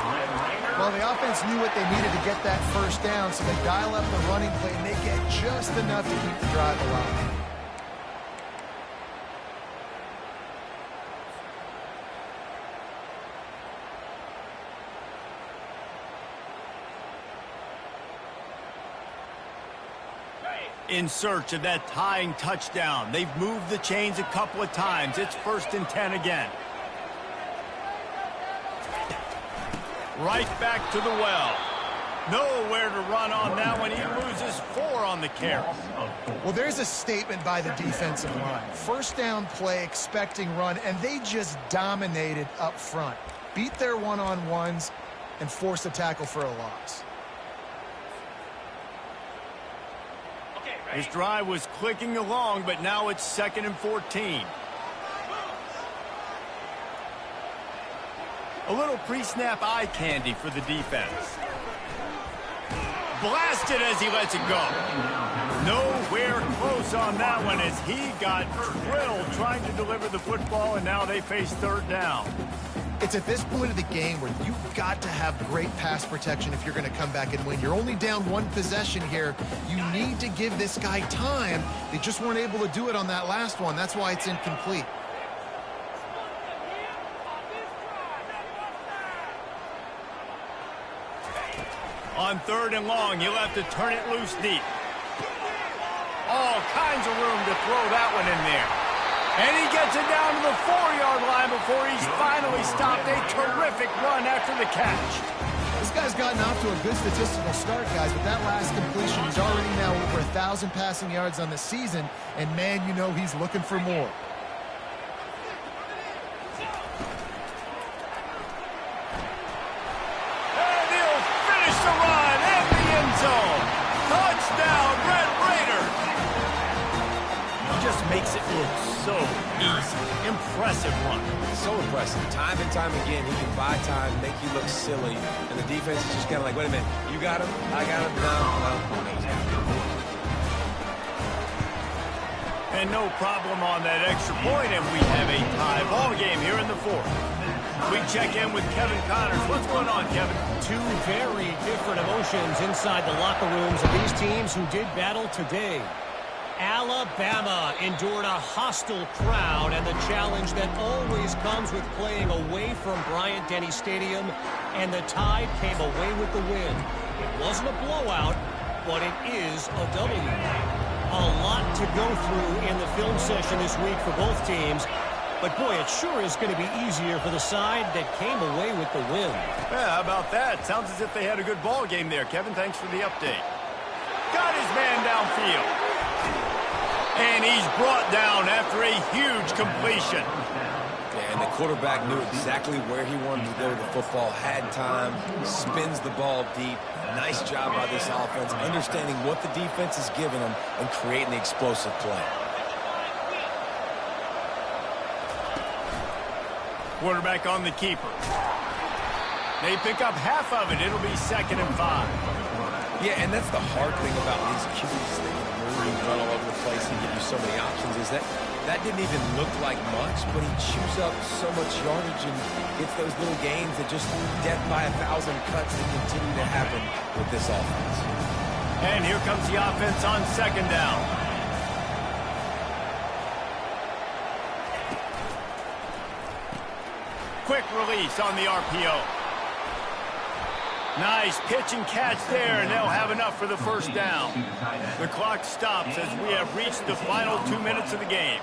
Well, the offense knew what they needed to get that first down, so they dial up the running play, and they get just enough to keep the drive alive. In search of that tying touchdown. They've moved the chains a couple of times. It's 1st and 10 again. Right back to the well. Nowhere to run on that one. He loses 4 on the carry. Well, there's a statement by the defensive line. First down play, expecting run, and they just dominated up front. Beat their one-on-ones and forced a tackle for a loss. His drive was clicking along, but now it's 2nd and 14. A little pre-snap eye candy for the defense. Blasted as he lets it go. Nowhere close on that one as he got drilled trying to deliver the football, and now they face 3rd down. It's at this point of the game where you've got to have great pass protection if you're going to come back and win. You're only down 1 possession here. You need to give this guy time. They just weren't able to do it on that last one. That's why it's incomplete. On 3rd and long, he'll have to turn it loose deep. All kinds of room to throw that one in there. And he gets it down to the 4-yard line before he's finally stopped. A terrific run after the catch. This guy's gotten off to a good statistical start, guys, but that last completion, he's already now over 1,000 passing yards on the season, and man, you know he's looking for more. And he'll finish the run at the end zone. Touchdown, Red Raiders. He just makes it look so easy. Impressive run. So impressive. Time and time again, he can buy time, make you look silly, and the defense is just kind of like, wait a minute, you got him? I got him? No. And no problem on that extra point, and we have a tie ball game here in the 4th. We check in with Kevin Connors. What's going on, Kevin? 2 very different emotions inside the locker rooms of these teams who did battle today. Alabama endured a hostile crowd and the challenge that always comes with playing away from Bryant-Denny Stadium, and the Tide came away with the win. It wasn't a blowout, but it is a W. A lot to go through in the film session this week for both teams. But, boy, it sure is going to be easier for the side that came away with the win. Yeah, how about that? Sounds as if they had a good ball game there. Kevin, thanks for the update. Got his man downfield. And he's brought down after a huge completion. Yeah, and the quarterback knew exactly where he wanted to go with the football, had time, spins the ball deep. Nice job by this offense, understanding what the defense is giving them and creating the explosive play. Quarterback on the keeper. They pick up half of it. It'll be 2nd and 5. Yeah, and that's the hard thing about these QBs. They can move and run all over the place and give you so many options. Is that didn't even look like much, but he chews up so much yardage and gets those little gains that just death by 1,000 cuts that continue to happen with this offense. And here comes the offense on 2nd down. Quick release on the RPO. Nice pitch and catch there, and they'll have enough for the 1st down. The clock stops as we have reached the final 2 minutes of the game.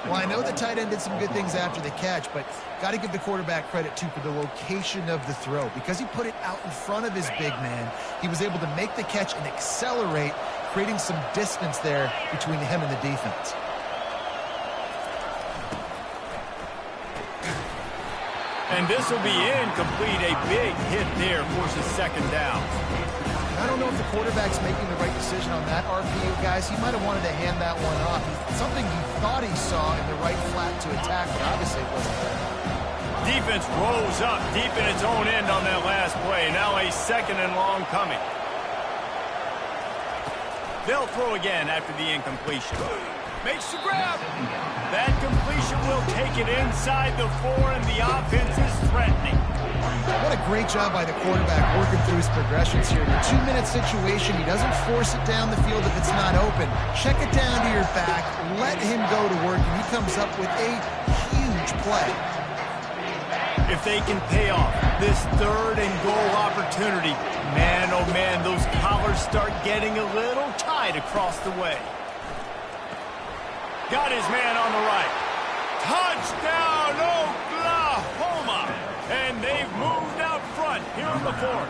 Well, I know the tight end did some good things after the catch, but got to give the quarterback credit, too, for the location of the throw. Because he put it out in front of his big man, he was able to make the catch and accelerate, creating some distance there between him and the defense. And this will be incomplete. A big hit there forces 2nd down. I don't know if the quarterback's making the right decision on that RPO, guys. He might have wanted to hand that one off. Something he thought he saw in the right flat to attack, but obviously it wasn't there. Defense rolls up deep in its own end on that last play. Now a 2nd and long coming. They'll throw again after the incompletion. Makes the grab. That completion will take it inside the 4, and the offense is threatening. What a great job by the quarterback working through his progressions here. In a 2-minute situation, he doesn't force it down the field if it's not open. Check it down to your back, let him go to work, and he comes up with a huge play. If they can pay off this 3rd and goal opportunity, man, oh man, those collars start getting a little tight across the way. Got his man on the right. Touchdown, Oklahoma! And they've moved out front here in the 4th.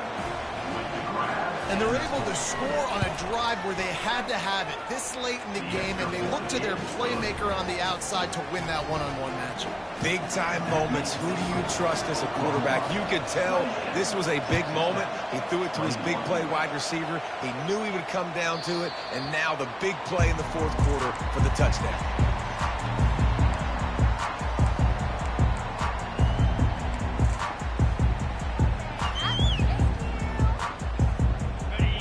And they're able to score on a drive where they had to have it this late in the game, and they look to their playmaker on the outside to win that one-on-one matchup. Big-time moments. Who do you trust as a quarterback? You could tell this was a big moment. He threw it to his big play wide receiver. He knew he would come down to it, and now the big play in the 4th quarter for the touchdown.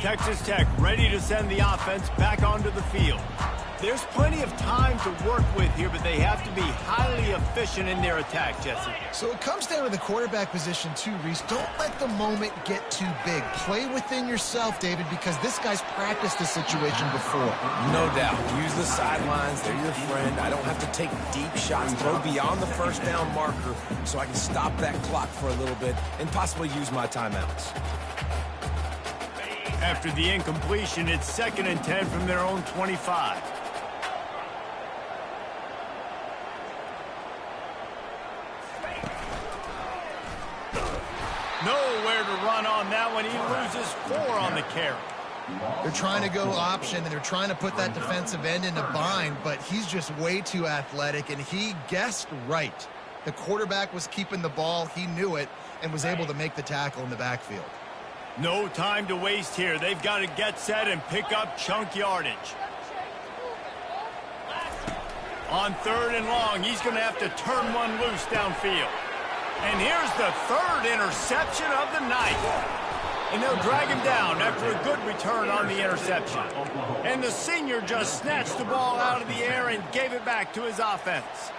Texas Tech ready to send the offense back onto the field. There's plenty of time to work with here, but they have to be highly efficient in their attack, Jesse. So it comes down to the quarterback position too, Reese. Don't let the moment get too big. Play within yourself, David, because this guy's practiced this situation before. No doubt. Use the sidelines. They're your friend. I don't have to take deep shots. Throw beyond the 1st down marker so I can stop that clock for a little bit and possibly use my timeouts. After the incompletion, it's 2nd and 10 from their own 25. Nowhere to run on that one. He loses 4 on the carry. They're trying to go option, and they're trying to put that defensive end in a bind, but he's just way too athletic, and he guessed right. The quarterback was keeping the ball. He knew it and was able to make the tackle in the backfield. No time to waste here. They've got to get set and pick up chunk yardage. On 3rd and long, he's going to have to turn one loose downfield. And here's the 3rd interception of the night. And they'll drag him down after a good return on the interception. And the senior just snatched the ball out of the air and gave it back to his offense.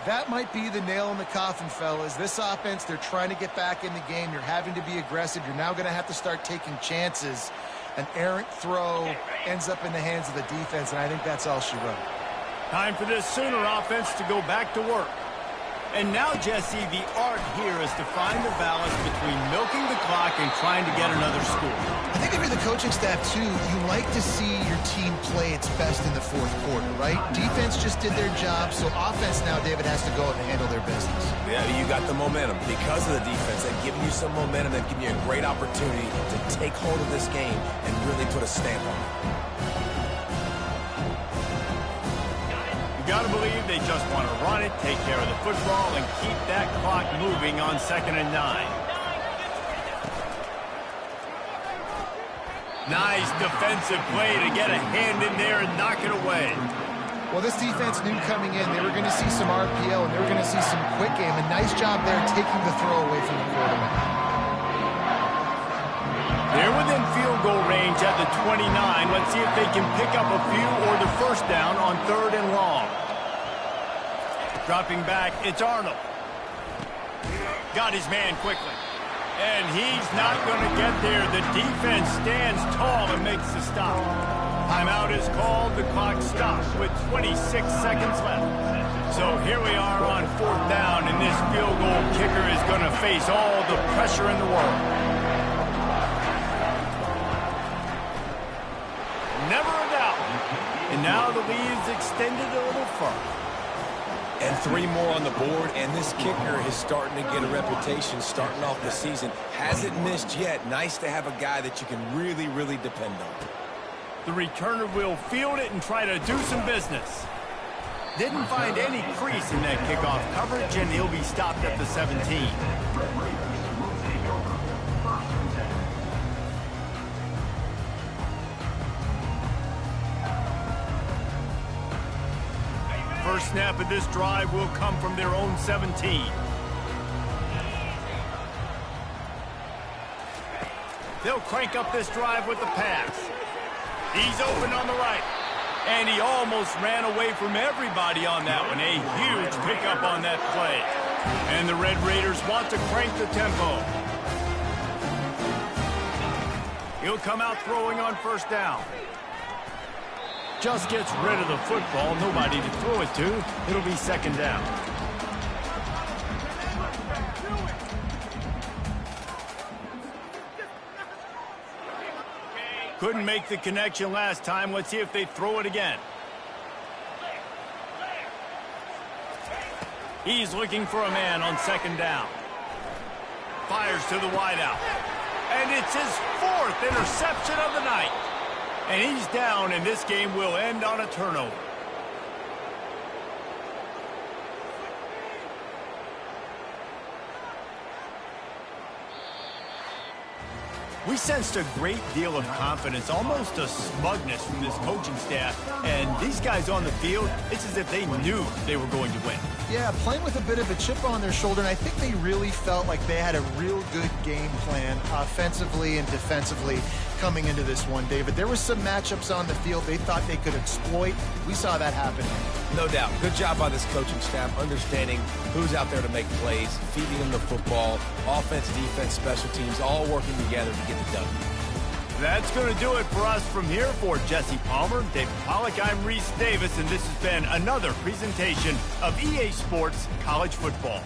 That might be the nail in the coffin, fellas. This offense, they're trying to get back in the game. You're having to be aggressive. You're now going to have to start taking chances. An errant throw ends up in the hands of the defense, and I think that's all she wrote. Time for this Sooner offense to go back to work. And now, Jesse, the art here is to find the balance between milking the clock and trying to get another score. I think if you're the coaching staff, too, you like to see your team play its best in the fourth quarter, right? Defense just did their job, so offense now, David, has to go out and handle their business. Yeah, you got the momentum. Because of the defense, they've given you some momentum. They've given you a great opportunity to take hold of this game and really put a stamp on it. You got to believe they just want to run it, take care of the football, and keep that clock moving on 2nd and 9. Nice defensive play to get a hand in there and knock it away. Well, this defense knew coming in they were going to see some RPO and they were going to see some quick game. A nice job there taking the throw away from the quarterback. They're within field goal range at the 29. Let's see if they can pick up a few or the first down on 3rd and long. Dropping back, it's Arnold. Got his man quickly. And he's not going to get there. The defense stands tall and makes the stop. Timeout is called. The clock stops with 26 seconds left. So here we are on 4th down, and this field goal kicker is going to face all the pressure in the world. Never a doubt. And now the lead's extended a little further. And 3 more on the board, and this kicker is starting to get a reputation starting off the season. Hasn't missed yet. Nice to have a guy that you can really, really depend on. The returner will field it and try to do some business. Didn't find any crease in that kickoff coverage, and he'll be stopped at the 17. First snap of this drive will come from their own 17. They'll crank up this drive with the pass. He's open on the right. And he almost ran away from everybody on that one. A huge pickup on that play. And the Red Raiders want to crank the tempo. He'll come out throwing on 1st down. Just gets rid of the football. Nobody to throw it to. It'll be 2nd down. Couldn't make the connection last time. Let's see if they throw it again. He's looking for a man on 2nd down. Fires to the wideout. And it's his 4th interception of the night. And he's down, and this game will end on a turnover. We sensed a great deal of confidence, almost a smugness from this coaching staff. And these guys on the field, it's as if they knew they were going to win. Yeah, playing with a bit of a chip on their shoulder, and I think they really felt like they had a real good game plan offensively and defensively coming into this one, David. There were some matchups on the field they thought they could exploit. We saw that happen. No doubt. Good job by this coaching staff, understanding who's out there to make plays, feeding them the football, offense, defense, special teams, all working together to get it done. That's going to do it for us from here. For Jesse Palmer, David Pollack, I'm Reese Davis, and this has been another presentation of EA Sports College Football.